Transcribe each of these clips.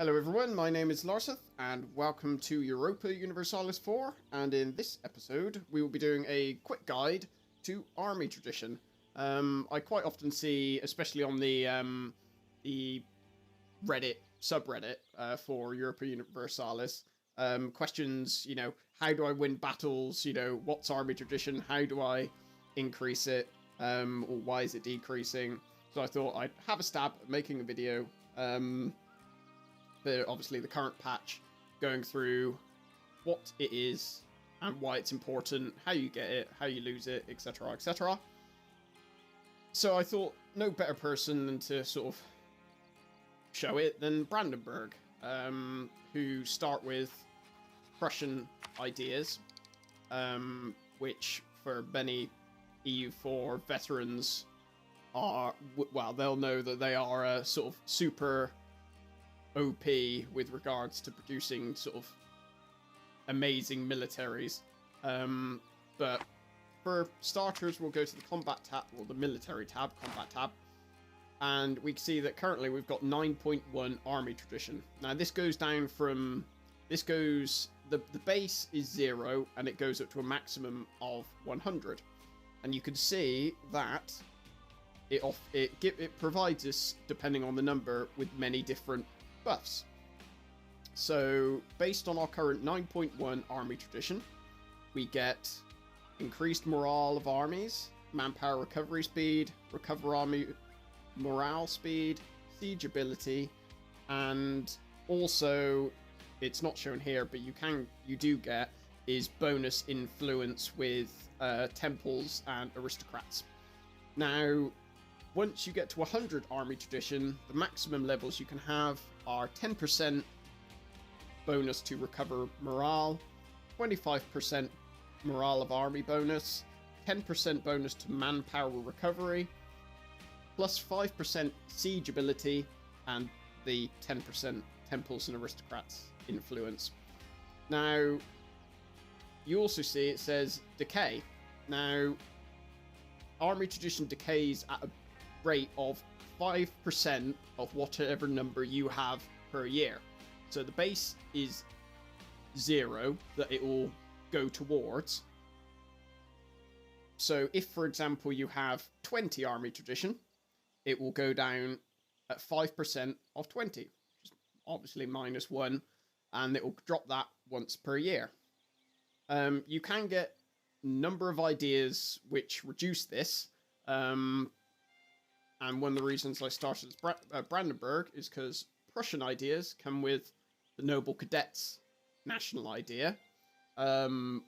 Hello everyone, my name is Larseth, and welcome to Europa Universalis IV, and in this episode we will be doing a quick guide to army tradition. I quite often see, especially on the Reddit subreddit for Europa Universalis, questions, how do I win battles, what's army tradition, how do I increase it, or why is it decreasing? So I thought I'd have a stab at making a video, obviously the current patch, going through what it is and why it's important, how you get it, how you lose it, etc, etc. So I thought no better person than to sort of show it than Brandenburg, who start with Prussian ideas, which for many EU4 veterans are, well, they'll know that they are a sort of super OP with regards to producing sort of amazing militaries. But for starters, we'll go to the combat tab, or the military tab, combat tab, and we can see that currently we've got 9.1 army tradition. Now this goes down from, the base is 0 and it goes up to a maximum of 100. And you can see that it provides us, depending on the number, with many different buffs. So based on our current 9.1 army tradition, we get increased morale of armies, manpower recovery speed, recover army morale speed, siege ability, and also, it's not shown here, but you do get, is bonus influence with temples and aristocrats. Now, once you get to 100 army tradition, the maximum levels you can have are 10% bonus to recover morale, 25% morale of army bonus, 10% bonus to manpower recovery, plus 5% siege ability, and the 10% temples and aristocrats influence. Now, you also see it says decay. Now, army tradition decays at a rate of 5% of whatever number you have per year. So the base is 0 that it will go towards. So if, for example, you have 20 army tradition, it will go down at 5% of 20, which is obviously -1, and it will drop that once per year. You can get a number of ideas which reduce this, and one of the reasons I started as Brandenburg is because Prussian ideas come with the Noble Cadets national idea,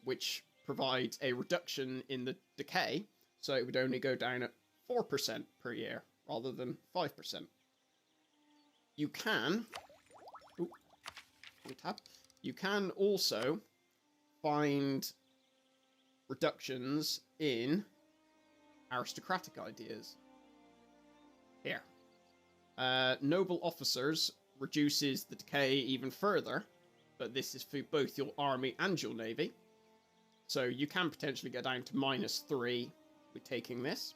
which provides a reduction in the decay, so it would only go down at 4% per year rather than 5%. You can, you can also find reductions in aristocratic ideas. Here. Noble officers reduces the decay even further, but this is for both your army and your navy. So you can potentially get down to -3 with taking this.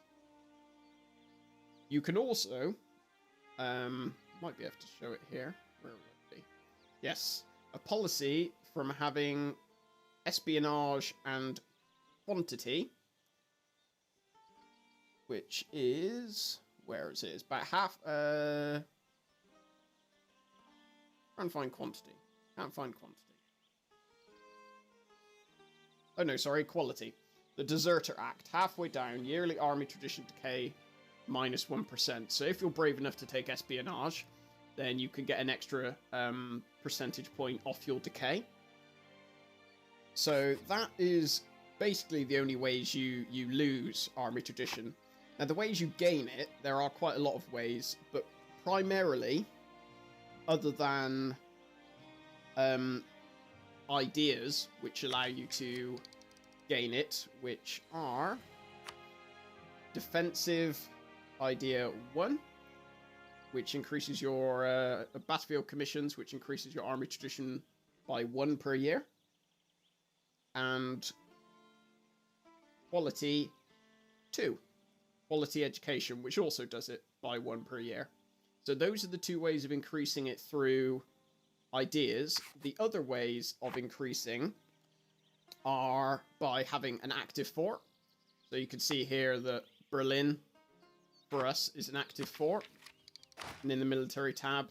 You can also, might be able to show it here. Where will it be? Yes, a policy from having espionage and quantity, which is, where is it? It's about half, try and find quantity. Can't find quantity. Oh no, sorry, quality. The Deserter Act, halfway down, yearly army tradition decay, -1%. So if you're brave enough to take espionage, then you can get an extra percentage point off your decay. So that is basically the only ways you lose army tradition. Now, the ways you gain it, there are quite a lot of ways, but primarily, other than ideas which allow you to gain it, which are Defensive Idea 1, which increases your battlefield commissions, which increases your army tradition by 1 per year, and Quality 2. Quality education, which also does it by 1 per year. So those are the two ways of increasing it through ideas, the other ways of increasing are by having an active fort. So you can see here that Berlin, for us, is an active fort. And in the military tab,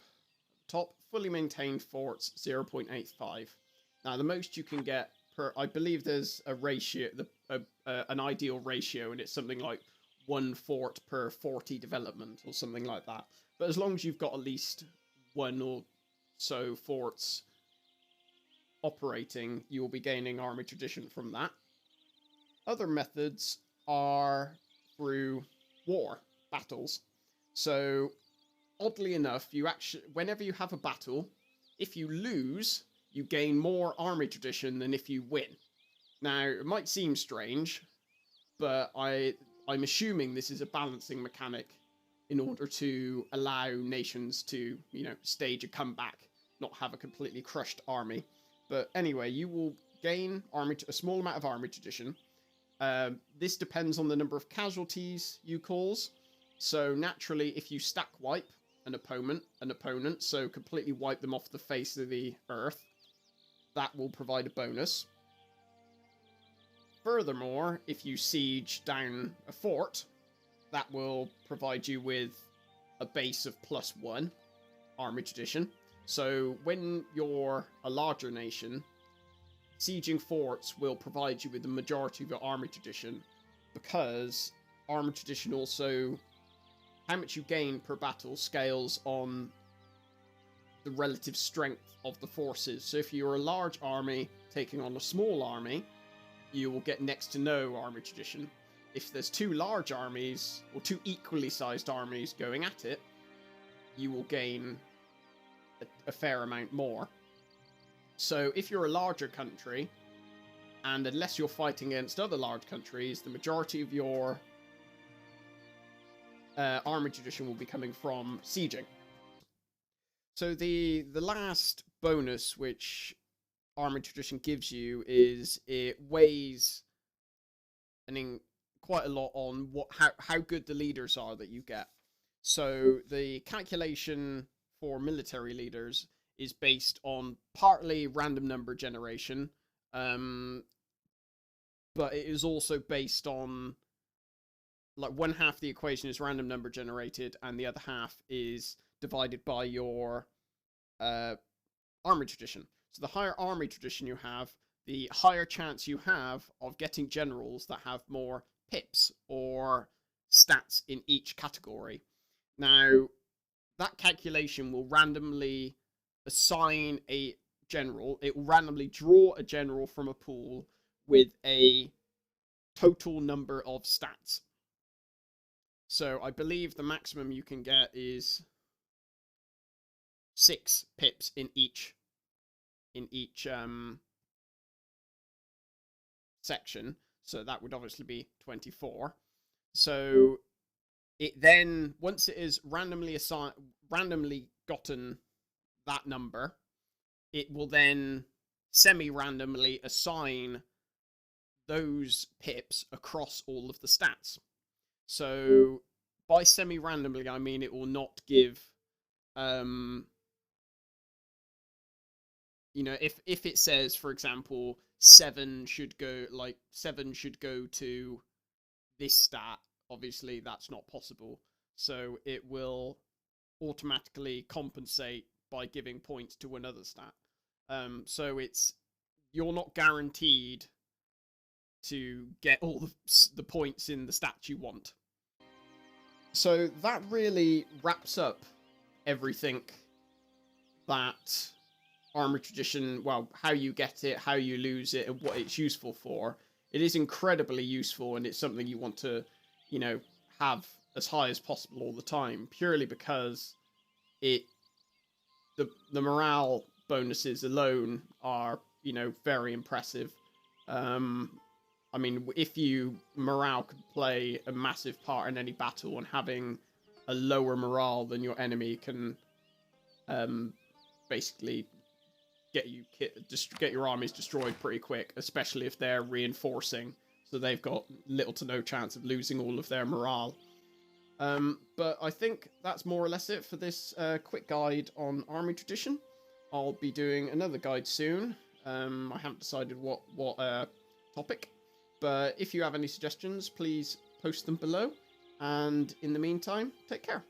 top, fully maintained forts, 0.85. Now, the most you can get per, I believe there's a ratio, an ideal ratio, and it's something like 1 fort per 40 development or something like that. But as long as you've got at least one or so forts operating, you will be gaining army tradition from that. Other methods are through war, battles. So, oddly enough, you actually, whenever you have a battle, if you lose, you gain more army tradition than if you win. Now, it might seem strange, but I'm assuming this is a balancing mechanic in order to allow nations to, stage a comeback, not have a completely crushed army. But anyway, you will gain a small amount of army tradition. This depends on the number of casualties you cause. So naturally, if you stack wipe an opponent, so completely wipe them off the face of the earth, that will provide a bonus. Furthermore, if you siege down a fort, that will provide you with a base of +1 army tradition. So when you're a larger nation, sieging forts will provide you with the majority of your army tradition, because army tradition also, how much you gain per battle scales on the relative strength of the forces. So if you're a large army taking on a small army, you will get next to no army tradition. If there's two large armies, or two equally sized armies going at it, you will gain a fair amount more. So if you're a larger country, and unless you're fighting against other large countries, the majority of your army tradition will be coming from sieging. So the last bonus which army tradition gives you is it weighs quite a lot on how good the leaders are that you get. So the calculation for military leaders is based on partly random number generation, but it is also based on, like, one half the equation is random number generated, and the other half is divided by your army tradition. So the higher army tradition you have, the higher chance you have of getting generals that have more pips or stats in each category. Now, that calculation will randomly assign a general. It will randomly draw a general from a pool with a total number of stats. So I believe the maximum you can get is 6 pips in each section. So that would obviously be 24. So it then, once it is randomly gotten that number, it will then semi-randomly assign those pips across all of the stats. So by semi-randomly, I mean it will not give, if it says, for example, 7 should go to this stat, obviously that's not possible. So it will automatically compensate by giving points to another stat. So you're not guaranteed to get all the points in the stats you want. So that really wraps up everything that army tradition, well, how you get it, how you lose it, and what it's useful for. It is incredibly useful, and it's something you want to, have as high as possible all the time, purely because the morale bonuses alone are, very impressive. I mean, if morale could play a massive part in any battle, and having a lower morale than your enemy can basically get your armies destroyed pretty quick, especially if they're reinforcing, so they've got little to no chance of losing all of their morale. But I think that's more or less it for this quick guide on army tradition. I'll be doing another guide soon. I haven't decided what topic, but if you have any suggestions, please post them below. And in the meantime, take care.